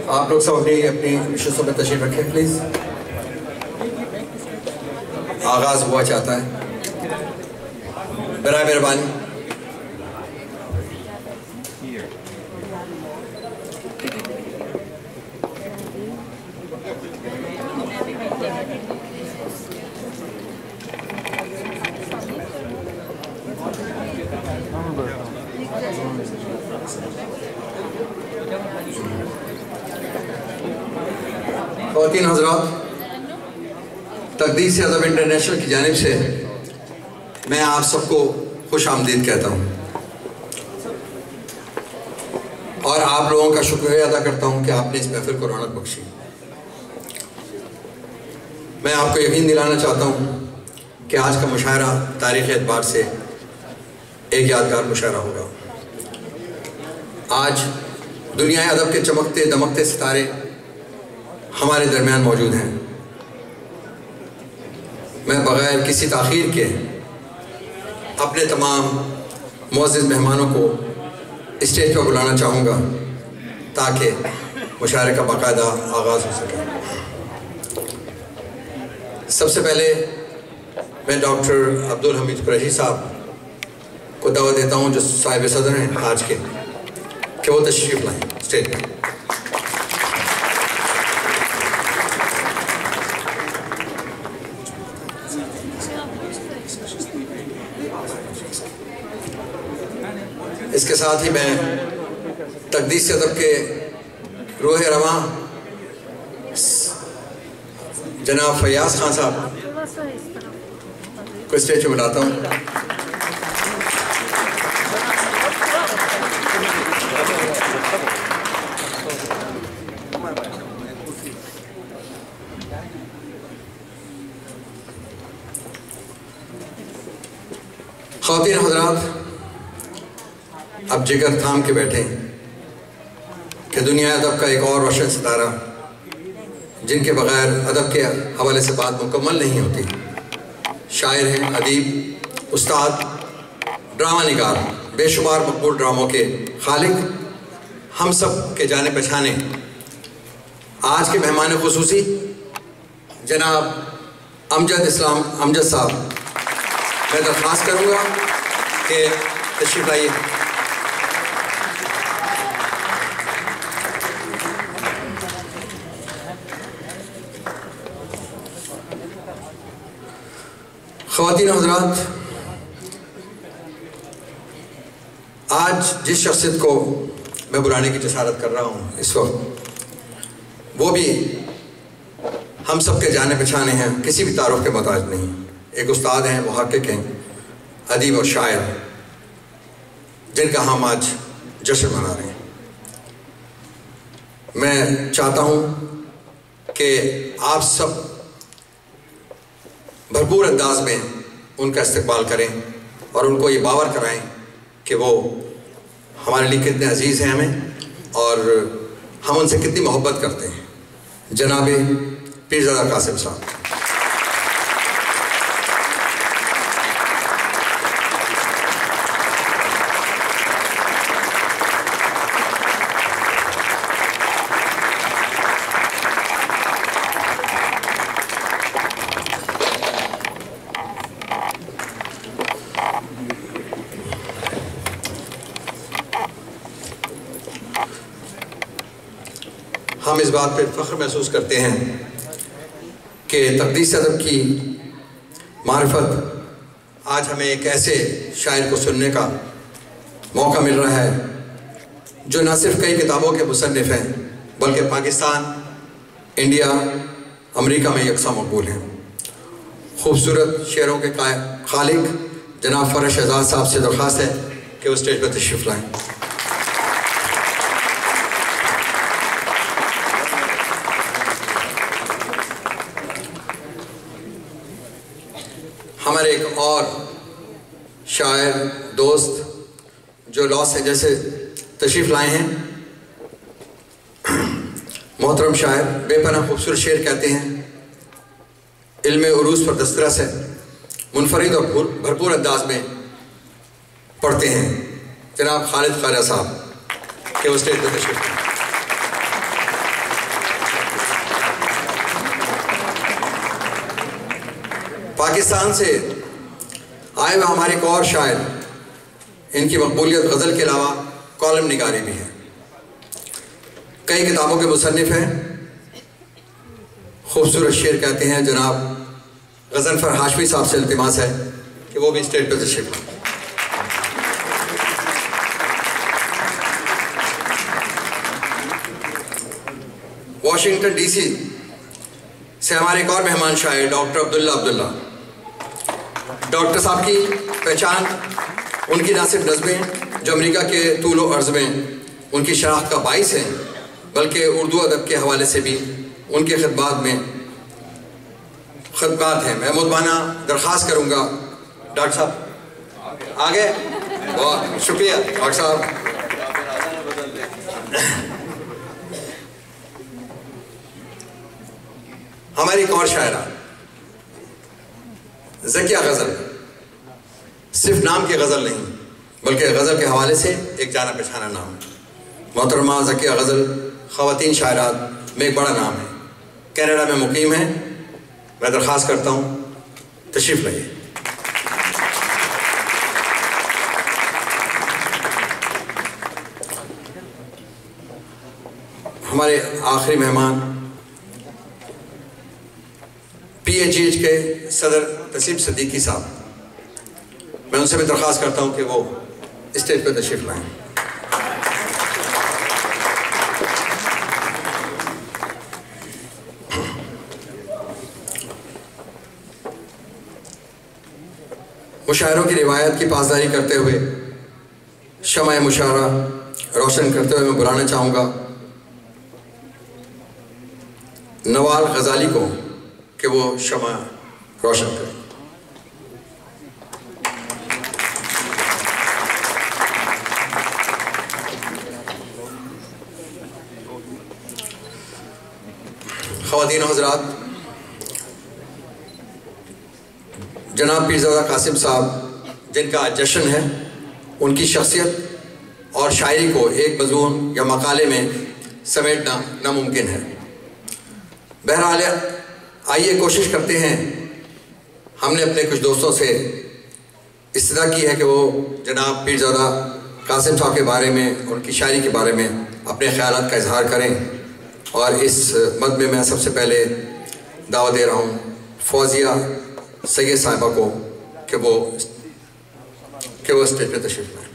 आप लोग सब अपनी अपनी विषयों में तशरीफ रखें प्लीज। आगाज हुआ चाहता है, बराए मेहरबानी। ख़वातीन हज़रात, तक़दीस अदब इंटरनेशनल की जानिब से मैं आप सबको खुश आमदीद कहता हूँ और आप लोगों का शुक्रिया अदा करता हूँ कि आपने इस महफिल को रौनक बख्शी। मैं आपको यकीन दिलाना चाहता हूँ कि आज का मुशायरा तारीख़ी एतबार से एक यादगार मुशायरा होगा। आज दुनिया अदब के चमकते दमकते सितारे हमारे दरमियान मौजूद हैं। मैं बग़ैर किसी ताख़ीर के अपने तमाम मुअज़्ज़िज़ मेहमानों को स्टेज पर बुलाना चाहूँगा ताकि मुशायरे का बाकायदा आगाज़ हो सके। सबसे पहले मैं डॉक्टर अब्दुल हमीद कुरैशी साहब को दावत देता हूँ, जो साहिब सदर हैं आज के, कि वो तशरीफ़ लाएँ स्टेज पर। इसके साथ ही मैं तक़दीस अदब के रूह रवां जनाब फयाज़ खान साहब को स्टेज पर बुलाता हूँ। ख़वातीन हज़रात, अब जिगर थाम के बैठे कि दुनिया अदब का एक और रोशन सितारा, जिनके बग़ैर अदब के हवाले से बात मुकम्मल नहीं होती, शायर हैं, अदीब, उस्ताद, ड्रामा निगार, बेशुमार मकबूल ड्रामों के खालिक, हम सब के जाने पहचाने आज के मेहमान खुसूसी जनाब अमजद साहब, मैं दरख्वास्त करूँगा कि तशरीफ़ लाइए। ख़वातीन हज़रात, आज जिस शख्सियत को मैं बुलाने की जसारत कर रहा हूँ इस वक्त, वो भी हम सब के जाने पहचाने हैं, किसी भी तारुफ के मोहताज नहीं। एक उस्ताद हैं, मुहक्किक हैं, अदीब और शायर, जिनका हम आज जश्न मना रहे हैं। मैं चाहता हूँ कि आप सब भरपूर अंदाज में उनका इस्तकबाल करें और उनको ये बावर कराएं कि वो हमारे लिए कितने अजीज़ हैं हमें और हम उनसे कितनी मोहब्बत करते हैं। जनाब पीरज़ादा कासिम साहब। हम इस बात पर फ़ख्र महसूस करते हैं कि तक़दीस अदब की मारिफत आज हमें एक ऐसे शायर को सुनने का मौका मिल रहा है जो न सिर्फ कई किताबों के मुसन्निफ़ हैं बल्कि पाकिस्तान, इंडिया, अमेरिका में यकसा मकबूल हैं। खूबसूरत शेरों के खालिक जनाब फ़रश शहजाद साहब से दरख्वास्त है कि वो स्टेज पर तशरीफ़ लाएँ। हमारे एक और शायर दोस्त जो लॉस एंजल्स से तशरीफ़ लाए हैं, मोहतरम शायर, बेपनाह खूबसूरत शेर कहते हैं, इल्मे उरूज पर दस्तरस है, मुनफरिद और भरपूर अंदाज में पढ़ते हैं, जनाब खालिद ख्वाजा साहब के वो स्टेज पर तशरीफ़। पाकिस्तान से आए हुए हमारे एक और शायर, इनकी मकबूलियत गज़ल के अलावा कॉलम निगारी भी है, कई किताबों के मुसन्निफ हैं। खूबसूरत शेर कहते हैं। जनाब गज़नफ़र हाशमी साहब से इल्तिमास है कि वो भी स्टेज पर तशरीफ़ लाएं। वाशिंगटन डीसी से हमारे एक और मेहमान शायर डॉक्टर अब्दुल्ला। डॉक्टर साहब की पहचान उनकी ना सिर्फ नज़में जो अमेरिका के तूल व अर्ज़ में उनकी शनाख्त का बाइस है, बल्कि उर्दू अदब के हवाले से भी उनके खिदमात हैं। मैं मुदमाना दरख्वास्त करूँगा डॉक्टर साहब आगे। बहुत शुक्रिया डॉक्टर साहब। हमारी एक और शायरा ज़किया गज़ल, सिर्फ नाम की गज़ल नहीं बल्कि गज़ल के हवाले से एक जाना पहचाना नाम। मोहतरमा ज़किया गज़ल ख़वातीन शायरात में एक बड़ा नाम है, कनाडा में मुकीम है। मैं दरख्वास्त करता हूँ तशरीफ़ लाइए। हमारे आखिरी मेहमान PHH के सदर तसीम सिद्दीकी साहब, मैं उनसे भी दरख्वास्त करता हूँ कि वो स्टेज पर तशरीफ़ लाएं। मुशायरों की रिवायत की पासदारी करते हुए, शमाए मुशायरा रोशन करते हुए मैं बुलाना चाहूँगा नवाल गज़ाली को कि वो शमा रोशन करें। ख़वातीन हज़रात, जनाब पीरज़ादा कासिम साहब जिनका जश्न है, उनकी शख्सियत और शायरी को एक मज़मून या मकाले में समेटना नामुमकिन है। बहरहाल आइए कोशिश करते हैं। हमने अपने कुछ दोस्तों से इस्तदा की है कि वो जनाब पीरज़ादा कासिम साहब के बारे में, उनकी शायरी के बारे में अपने ख़यालात का इजहार करें। और इस मद में मैं सबसे पहले दावत दे रहा हूँ फौजिया सैयद साहिबा को कि वो स्टेज पर तशरीफ़ लाएं।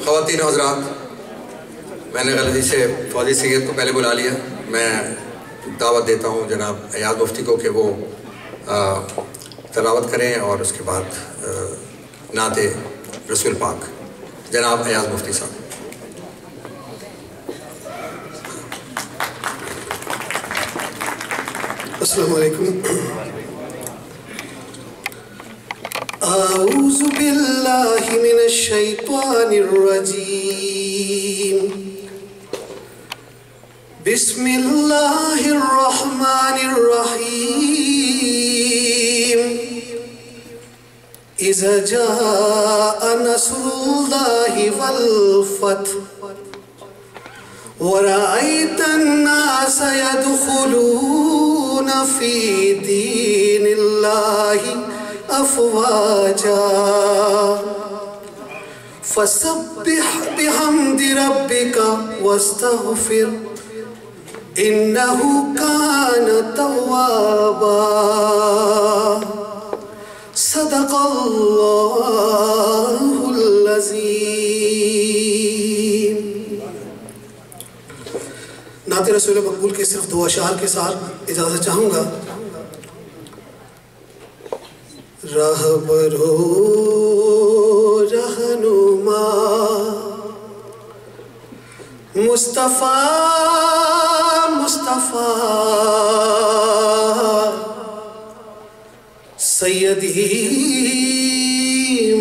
ख़वातीन हज़रात, मैंने गलती से फौजी सैयद को पहले बुला लिया। मैं दावत देता हूँ जनाब अयाज मुफ्ती को कि वो तलावत करें और उसके बाद नाते रसूल पाक। जनाब अयाज मुफ्ती साहब। अस्सलामु अलैकुम। आऊज़ु बिल्लाहि मिनश शैतानिर रजीम। बिस्मिल्लाहिर रहमानिर रहीम। इज़ा जाअ नस्रुल्लाहि वल फत्ह वरअयतन नास यदखुलून फी दीनिल्लाहि अफ़वाजा फसब्बिह बिहम्दि रब्बिका वस्तग़फिर इन्नहु कान तव्वाबा। सदक़ल्लाहुल अज़ीम। नाते रसूल मकबूल के सिर्फ दो अशार के साथ इजाज़त चाहूँगा। रहबरो रहनुमा मुस्तफ़ा मुस्तफ़ा सैयदी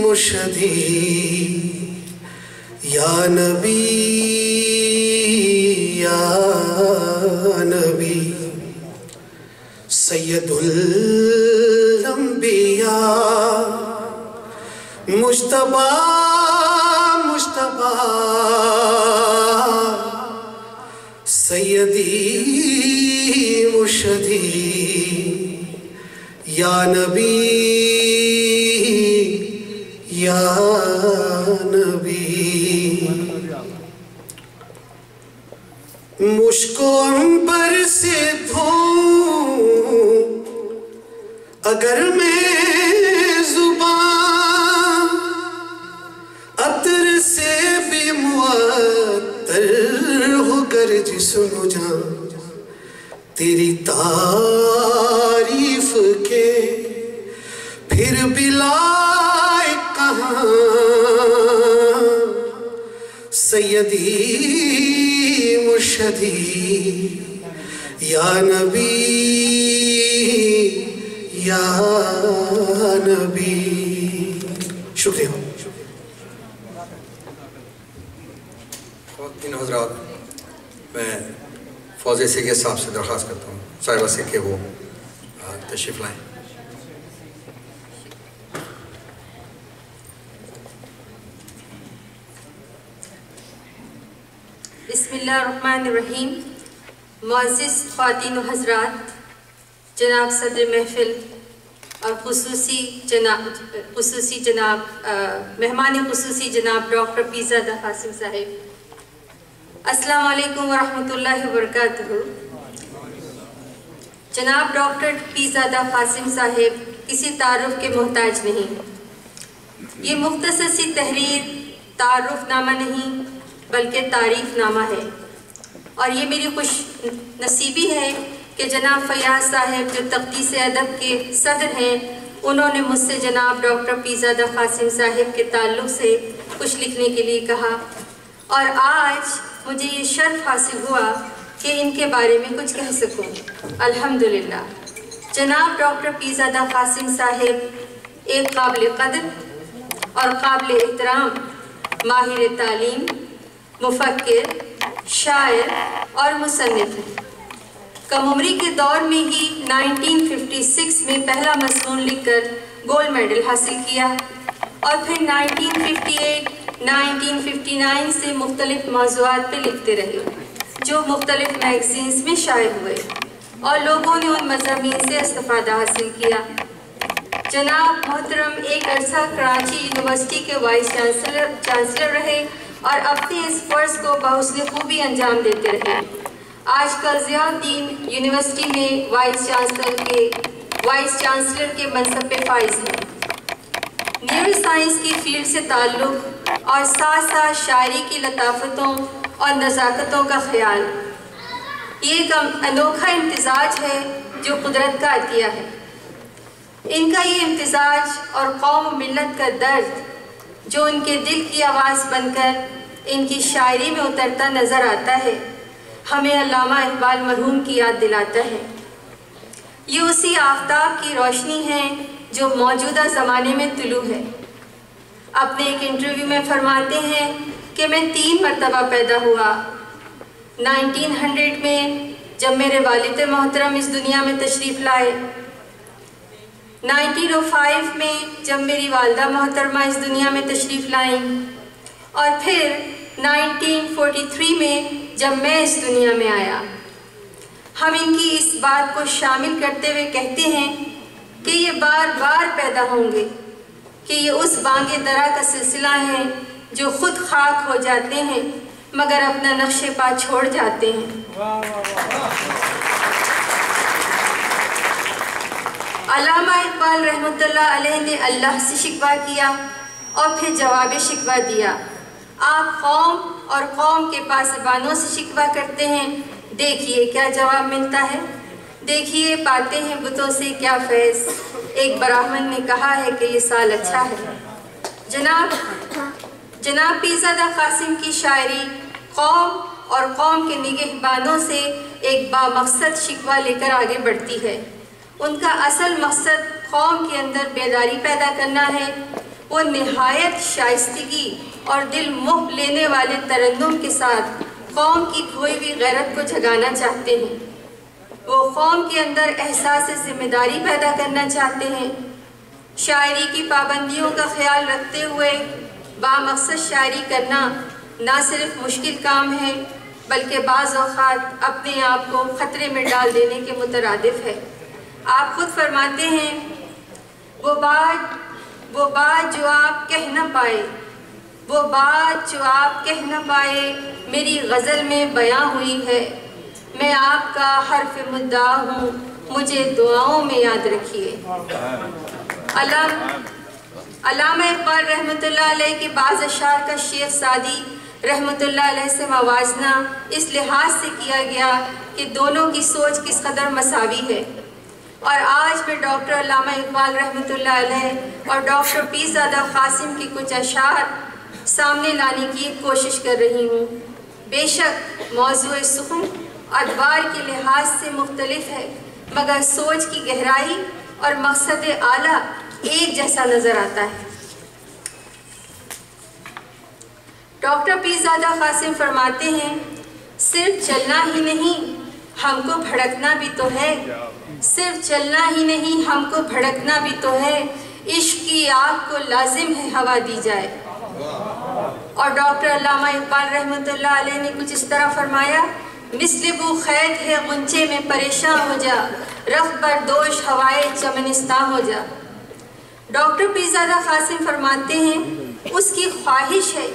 मुर्शदी या नबी या नबी सैयदुल अंबिया मुज्तबा मुज्तबा सैयदी मुर्शदी या नबी या नबी। मुझको अंबर से धोऊं अगर मैं जुबान, अतर से भी मुअत्तर होकर जी सुनो जान, तेरी तारीफ के फिर भी लायक कहाँ सैयदी मुर्शदी या नबी या नबी। शुक्रिया। इन हज़रात, मैं फौजे सिगे साहब से दरख्वास्त करता हूँ साहिबा से कि वो तशरीफ़ लाएँ। बिस्मिल्लाहिर्रहमानिर्रहीम। मुअज़्ज़िज़ ख़वातीन व हज़रात, जनाब सदर महफ़िल और खुसूसी जनाब मेहमान खुसूसी जनाब डॉक्टर पीरज़ादा क़ासिम साहिब, अस्सलाम वालेकुम व रहमतुल्लाहि व बरकातुहू। जनाब डॉक्टर पीरज़ादा क़ासिम साहिब किसी तारुफ के मोहताज नहीं। ये मुख्तसर सी तहरीर तारुफनामा नहीं बल्कि तारीफ़नामा है, और ये मेरी खुश नसीबी है कि जनाब फयाज साहब जो तक़दीस अदब के सदर हैं, उन्होंने मुझसे जनाब डॉक्टर पीरज़ादा क़ासिम साहिब के ताल्लुक़ से कुछ लिखने के लिए कहा, और आज मुझे ये शर्फ हासिल हुआ कि इनके बारे में कुछ कह सकूं। अल्हम्दुलिल्लाह। जनाब डॉक्टर पीरज़ादा क़ासिम साहिब एक काबिल क़द्र और काबिल एहतराम माहिर तालीम, मुफ़क्किर, शायर और मुसन्निफ़ हैं। कम उम्री के दौर में ही 1956 में पहला मज़मून लिखकर गोल्ड मेडल हासिल किया, और फिर 1958, 1959 से मुख्तलिफ मौज़ूआत पर लिखते रहे, जो मुख्तलिफ मैगज़ीन्स में शाये हुए, और लोगों ने उन मज़ामीन से इस्तिफ़ादा हासिल किया। जनाब मोहतरम एक अरसा कराची यूनिवर्सिटी के वाइस चांसलर रहे और अपने इस फ़र्ज़ को बहुस्न खूबी अंजाम देते रहे। आजकल ज़ियाउद्दीन यूनिवर्सिटी में वाइस चांसलर के मनसब पे फाइज हैं। न्यूरो साइंस की फील्ड से ताल्लुक़ और साथ साथ शायरी की लताफ़तों और नज़ाकतों का ख्याल, ये एक अनोखा इम्तिज़ाज है जो कुदरत का अतिया है। इनका ये इम्तिज़ाज और कौम मिल्लत का दर्द जो उनके दिल की आवाज़ बनकर इनकी शायरी में उतरता नज़र आता है, हमें अल्लामा इक़बाल मरहूम की याद दिलाता है। ये उसी आफ्ताब की रोशनी है जो मौजूदा ज़माने में तुलू है। अपने एक इंटरव्यू में फरमाते हैं कि मैं 3 मरतबा पैदा हुआ। 1900 में जब मेरे वालिद मोहतरम इस दुनिया में तशरीफ़ लाए, 1905 में जब मेरी वालदा मोहतरमा इस दुनिया में तशरीफ़ लाईं, और फिर 1943 में जब मैं इस दुनिया में आया। हम इनकी इस बात को शामिल करते हुए कहते हैं कि ये बार बार पैदा होंगे, कि ये उस बांगे दरा का सिलसिला है जो खुद खाक हो जाते हैं मगर अपना नक्शे पा छोड़ जाते हैं। अल्लामा इक़बाल रहमतुल्लाह अलैह ने अल्लाह से शिकवा किया और फिर जवाब शिकवा दिया। आप कौम और कौम के पासबानों से शिकवा करते हैं, देखिए क्या जवाब मिलता है। देखिए पाते हैं बुतों से क्या फैज़, एक ब्राह्मण ने कहा है कि ये साल अच्छा है। जनाब पीरज़ादा कासिम की शायरी कौम और कौम के निगहबानों से एक बामकसद शिकवा लेकर आगे बढ़ती है। उनका असल मकसद कौम के अंदर बेदारी पैदा करना है। वो निहायत शाइस्तगी और दिल मोह लेने वाले तरन्नुम के साथ कौम की खोई हुई गैरत को जगाना चाहते हैं। वो कौम के अंदर एहसास जिम्मेदारी पैदा करना चाहते हैं। शायरी की पाबंदियों का ख्याल रखते हुए बामकसद शायरी करना ना सिर्फ मुश्किल काम है बल्कि बाज़ औक़ात अपने आप को ख़तरे में डाल देने के मुतरादिफ है। आप खुद फरमाते हैं, वो बात जो आप कह न पाए, वो बात जो आप कह न पाए मेरी गज़ल में बयां हुई है। मैं आपका हर्फ मुद्दा हूँ, मुझे दुआओं में याद रखिए। अल्लामा इक़बाल रहमतुल्लाह अलैह के बाज़ अशार का शेख सादी रहमतुल्लाह अलैह से मवाजना इस लिहाज से किया गया कि दोनों की सोच किस कदर मसावी है। और आज मैं डॉक्टर अल्लामा इक़बाल रहमतुल्लाह अलैह और डॉक्टर पीरज़ादा कासिम की कुछ अशार सामने लाने की कोशिश कर रही हूँ। बेशक मौज़ूए सुख़न अदवार के लिहाज से मुख्तलिफ है, मगर सोच की गहराई और मकसद आला एक जैसा नज़र आता है। डॉक्टर पीरज़ादा कासिम फरमाते हैं, सिर्फ चलना ही नहीं हमको भड़कना भी तो है, सिर्फ चलना ही नहीं हमको भड़कना भी तो है, इश्क की आग को लाजिम है हवा दी जाए। और डॉक्टर अल्लामा इक़बाल रहमतुल्लाह अलैह ने कुछ इस तरह फरमाया, मिस्ल बू खैद है गुंचे में परेशान हो जा, रफ़ बरदोश हवाए चमनिस्तान हो जा। डॉक्टर पीरज़ादा कासिम फरमाते हैं, उसकी ख्वाहिश है